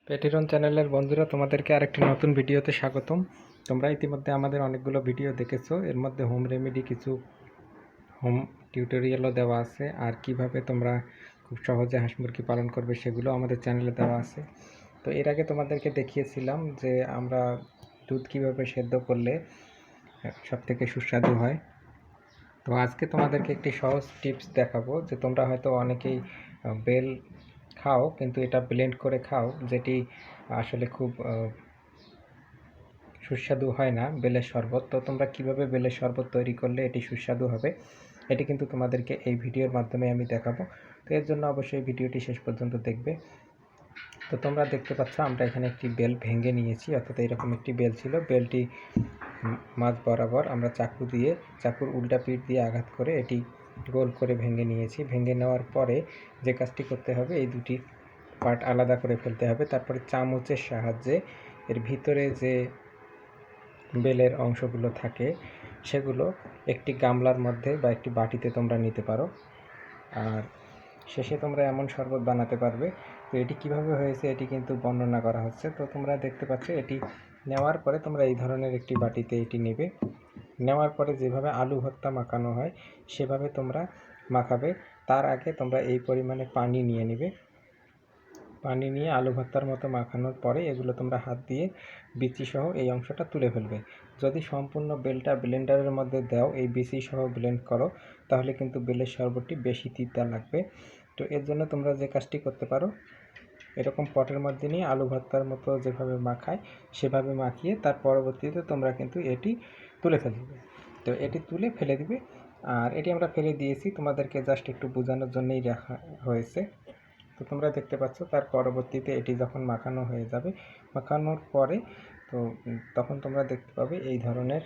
পেটিরন চ্যানেলের বন্ধুরা, তোমাদেরকে আরেকটি নতুন ভিডিওতে স্বাগতম। তোমরা ইতিমধ্যে আমাদের অনেকগুলো ভিডিও দেখেছো। এর মধ্যে হোম রেমেডি কিছু হোম টিউটোরিয়ালও দেওয়া আছে, আর কিভাবে তোমরা খুব সহজে হাঁস মুরগি পালন করবে সেগুলো আমাদের চ্যানেলে দেওয়া আছে। তো এর আগে তোমাদেরকে দেখিয়েছিলাম যে আমরা দুধ কিভাবে সেদ্ধ করলে সবথেকে সুস্বাদু হয়। তো আজকে তোমাদেরকে একটি সহজ টিপস দেখাবো, যে তোমরা হয়তো অনেকেই বেল খাও, কিন্তু এটা ব্লেন্ড করে খাও, যেটি আসলে খুব সুস্বাদু হয় না, বেলের শরবত। তো তোমরা কিভাবে বেলের শরবত তৈরি করলে এটি সুস্বাদু হবে, এটি কিন্তু তোমাদেরকে এই ভিডিওর মাধ্যমে আমি দেখাবো। তো এর জন্য অবশ্যই ভিডিওটি শেষ পর্যন্ত দেখবে। তো তোমরা দেখতে পাচ্ছ আমরা এখানে একটি বেল ভেঙে নিয়েছি, অর্থাৎ এরকম একটি বেল ছিল। বেলটি মাঝ বরাবর আমরা চাকুর উল্টা পিঠ দিয়ে আঘাত করে এটি গোল করে ভেঙে নিয়েছি। ভেঙে নেওয়ার পরে যে কাজটি করতে হবে, এই দুটি পার্ট আলাদা করে ফেলতে হবে। তারপরে চামচের সাহায্যে এর ভিতরে যে বেলের অংশগুলো থাকে সেগুলো একটি গামলার মধ্যে বা একটি বাটিতে তোমরা নিতে পারো, আর শেষে তোমরা এমন শরবত বানাতে পারবে। তো এটি কিভাবে হয়েছে এটি কিন্তু বর্ণনা করা হচ্ছে। তো তোমরা দেখতে পাচ্ছ, এটি নেওয়ার পরে তোমরা এই ধরনের একটি বাটিতে এটি নেবে। নেওয়ার পরে যেভাবে আলু ভর্তা মাখানো হয় সেভাবে তোমরা মাখাবে। তার আগে তোমরা এই পরিমাণে পানি নিয়ে নেবে। পানি নিয়ে আলু ভর্তার মতো মাখানোর পরে এগুলো তোমরা হাত দিয়ে বিচি সহ এই অংশটা তুলে ফেলবে। যদি সম্পূর্ণ বেলটা ব্লেন্ডারের মধ্যে দাও, এই বিচি সহ ব্লেন্ড করো, তাহলে কিন্তু বেলের শরবতটি বেশি তিতা লাগবে। তো এর জন্য তোমরা যে কাজটি করতে পারো, এরকম পটের মধ্যে নিয়ে আলু ভর্তার মতো যেভাবে মাখায় সেভাবে মাখিয়ে তার পরবর্তীতে তোমরা কিন্তু এটি তুলে ফেলবে। তো এটি তুলে ফেলে দিবে। আর এটি আমরা ফেলে দিয়েছি, তোমাদেরকে জাস্ট একটু বোঝানোর জন্যই রাখা হয়েছে। তো তোমরা দেখতে পাচ্ছ, তার পরবর্তীতে এটি যখন মাখানো হয়ে যাবে, মাখানোর পরে তো তখন তোমরা দেখতে পাবে এই ধরনের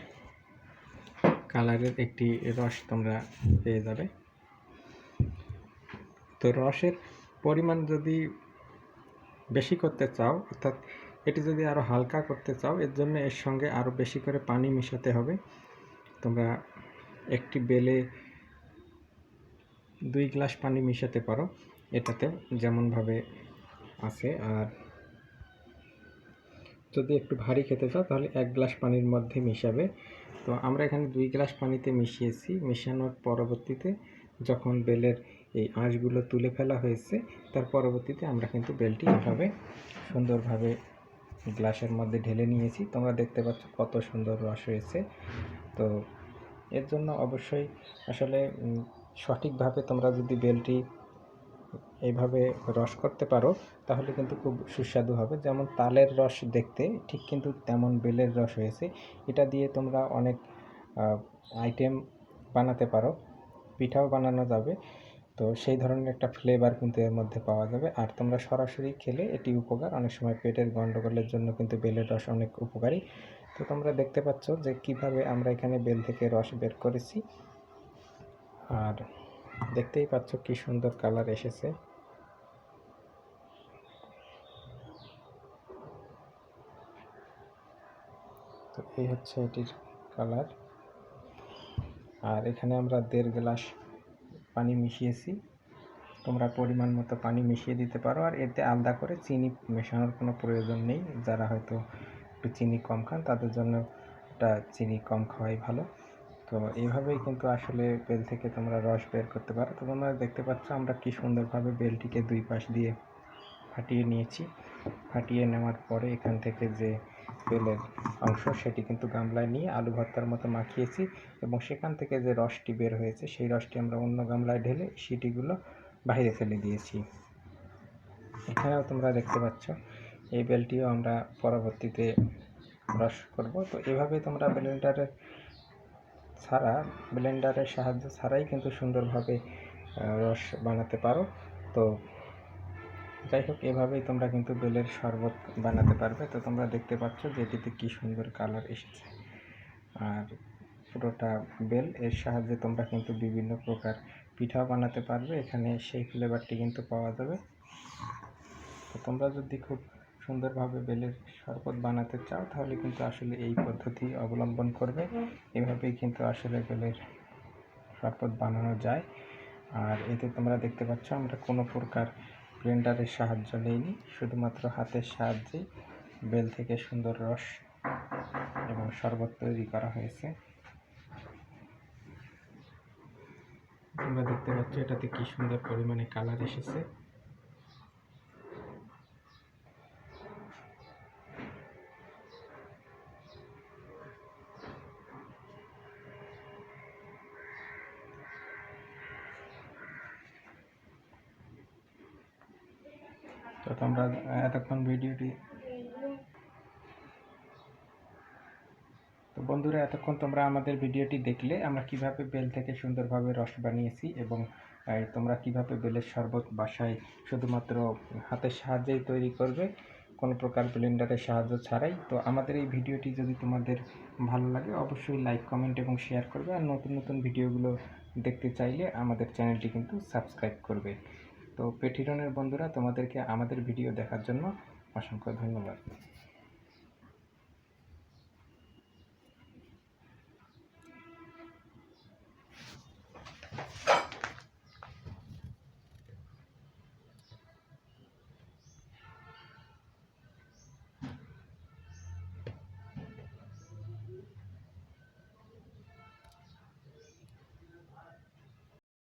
কালারের একটি রস তোমরা পেয়ে যাবে। তো রসের পরিমাণ যদি বেশি করতে চাও, অর্থাৎ এটি যদি আরও হালকা করতে চাও, এর জন্য এর সঙ্গে আরও বেশি করে পানি মেশাতে হবে। তোমরা একটি বেলে 2 গ্লাস পানি মেশাতে পারো এটাতে, যেমনভাবে আছে। আর যদি একটু ভারী খেতে চাও তাহলে 1 গ্লাস পানির মধ্যে মিশাবে। তো আমরা এখানে 2 গ্লাস পানিতে মিশিয়েছি। মেশানোর পরবর্তীতে যখন বেলের এই আঁশগুলো তুলে ফেলা হয়েছে, তার পরবর্তীতে আমরা কিন্তু বেলটি এভাবে সুন্দরভাবে গ্লাসের মধ্যে ঢেলে নিয়েছি। তোমরা দেখতে পাচ্ছ কত সুন্দর রস হয়েছে। তো এর জন্য অবশ্যই আসলে সঠিকভাবে তোমরা যদি বেলটি এইভাবে রস করতে পারো, তাহলে কিন্তু খুব সুস্বাদু হবে। যেমন তালের রস দেখতে, ঠিক কিন্তু তেমন বেলের রস হয়েছে। এটা দিয়ে তোমরা অনেক আইটেম বানাতে পারো, পিঠাও বানানো যাবে। তো সেই ধরনের একটা ফ্লেভার কিন্তু এর মধ্যে পাওয়া যাবে। আর তোমরা সরাসরি খেলে এটি উপকার, অনেক সময় পেটের গণ্ডগোলের জন্য কিন্তু বেলের রস অনেক উপকারী। তো তোমরা দেখতে পাচ্ছ যে কিভাবে আমরা এখানে বেল থেকে রস বের করেছি, আর দেখতেই পাচ্ছ কি সুন্দর কালার এসেছে। তো এই হচ্ছে এটির কালার। আর এখানে আমরা 1.5 গ্লাস পানি মিশিয়েছি। তোমরা পরিমাণ মতো পানি মিশিয়ে দিতে পারো, আর এতে আলাদা করে চিনি মেশানোর কোনো প্রয়োজন নেই। যারা হয়তো একটু চিনি কম খান তাদের জন্য এটা চিনি কম খাওয়াই ভালো। তো এইভাবেই কিন্তু আসলে বেল থেকে তোমরা রস বের করতে পারো। তো তোমরা দেখতে পাচ্ছ আমরা কি সুন্দরভাবে বেলটিকে 2 পাশ দিয়ে ফাটিয়ে নিয়েছি। ফাটিয়ে নেওয়ার পরে এখান থেকে যে বেলের অংশ সেটি কিন্তু গামলায় নিয়ে আলু ভর্তার মতো মাখিয়েছি, এবং সেখান থেকে যে রসটি বের হয়েছে সেই রসটি আমরা অন্য গামলায় ঢেলে সিটিগুলো বাইরে ফেলে দিয়েছি। এখানেও তোমরা দেখতে পাচ্ছ এই বেলটিও আমরা পরবর্তীতে রস করব। তো এভাবে তোমরা ব্লেন্ডারের সাহায্য ছাড়াই কিন্তু সুন্দরভাবে রস বানাতে পারো। তো যাই হোক, এভাবেই তোমরা কিন্তু বেলের শরবত বানাতে পারবে। তো তোমরা দেখতে পাচ্ছ যে এটিতে কী সুন্দর কালার এসেছে। আর পুরোটা বেল, এর সাহায্যে তোমরা কিন্তু বিভিন্ন প্রকার পিঠাও বানাতে পারবে। এখানে সেই ফ্লেভারটি কিন্তু পাওয়া যাবে। তো তোমরা যদি খুব সুন্দরভাবে বেলের শরবত বানাতে চাও, তাহলে কিন্তু আসলে এই পদ্ধতি অবলম্বন করবে। এভাবেই কিন্তু আসলে বেলের শরবত বানানো যায়। আর এতে তোমরা দেখতে পাচ্ছ আমরা কোনো প্রকার ব্লেন্ডারের সাহায্য নেইনি, শুধুমাত্র হাতের সাহায্যেই বেল থেকে সুন্দর রস এবং শরবত তৈরি করা হয়েছে। তোমরা দেখতে পাচ্ছ এটাতে কি সুন্দর পরিমাণে কালার এসেছে। তো তোমরা এতক্ষণ ভিডিওটি তো বন্ধুরা এতক্ষণ তোমরা আমাদের ভিডিওটি দেখলে আমরা কিভাবে বেল থেকে সুন্দরভাবে রস বানিয়েছি এবং তোমরা কিভাবে বেলের শরবত বাসায় শুধুমাত্র হাতের সাহায্যেই তৈরি করবে, কোনো প্রকার ব্লেন্ডারের সাহায্য ছাড়াই। তো আমাদের এই ভিডিওটি যদি তোমাদের ভালো লাগে অবশ্যই লাইক, কমেন্ট এবং শেয়ার করবে। আর নতুন নতুন ভিডিওগুলো দেখতে চাইলে আমাদের চ্যানেলটি কিন্তু সাবস্ক্রাইব করবে। তো পেঠিরনের বন্ধুরা, তোমাদেরকে আমাদের ভিডিও দেখার জন্য অসংখ্য ধন্যবাদ।